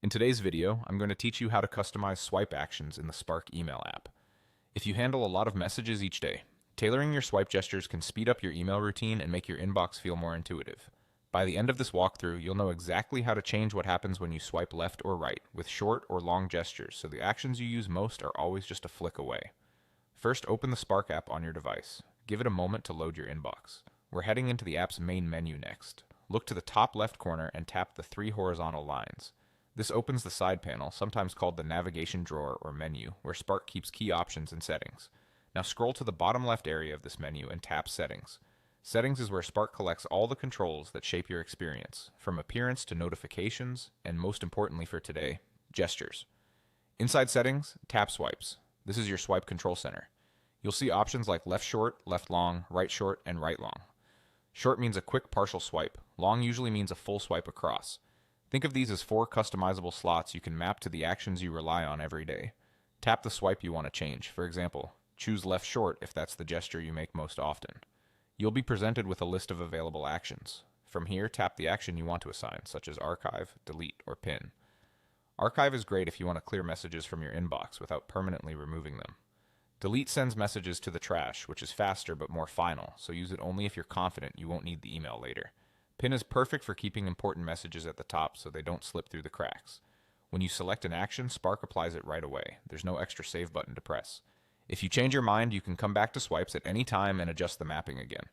In today's video, I'm going to teach you how to customize swipe actions in the Spark email app. If you handle a lot of messages each day, tailoring your swipe gestures can speed up your email routine and make your inbox feel more intuitive. By the end of this walkthrough, you'll know exactly how to change what happens when you swipe left or right with short or long gestures, so the actions you use most are always just a flick away. First, open the Spark app on your device. Give it a moment to load your inbox. We're heading into the app's main menu next. Look to the top left corner and tap the three horizontal lines. This opens the side panel, sometimes called the navigation drawer or menu, where Spark keeps key options and settings. Now scroll to the bottom left area of this menu and tap Settings. Settings is where Spark collects all the controls that shape your experience, from appearance to notifications, and most importantly for today, gestures. Inside Settings, tap Swipes. This is your swipe control center. You'll see options like left short, left long, right short, and right long. Short means a quick partial swipe. Long usually means a full swipe across. Think of these as 4 customizable slots you can map to the actions you rely on every day. Tap the swipe you want to change. For example, choose left short if that's the gesture you make most often. You'll be presented with a list of available actions. From here, tap the action you want to assign, such as archive, delete, or pin. Archive is great if you want to clear messages from your inbox without permanently removing them. Delete sends messages to the trash, which is faster but more final, so use it only if you're confident you won't need the email later. Pin is perfect for keeping important messages at the top so they don't slip through the cracks. When you select an action, Spark applies it right away. There's no extra save button to press. If you change your mind, you can come back to swipes at any time and adjust the mapping again.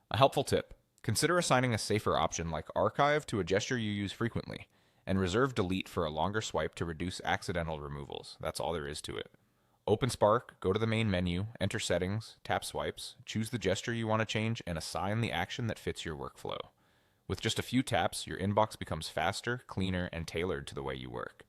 A helpful tip: consider assigning a safer option like archive to a gesture you use frequently, and reserve delete for a longer swipe to reduce accidental removals. That's all there is to it. Open Spark, go to the main menu, enter Settings, tap Swipes, choose the gesture you want to change, and assign the action that fits your workflow. With just a few taps, your inbox becomes faster, cleaner, and tailored to the way you work.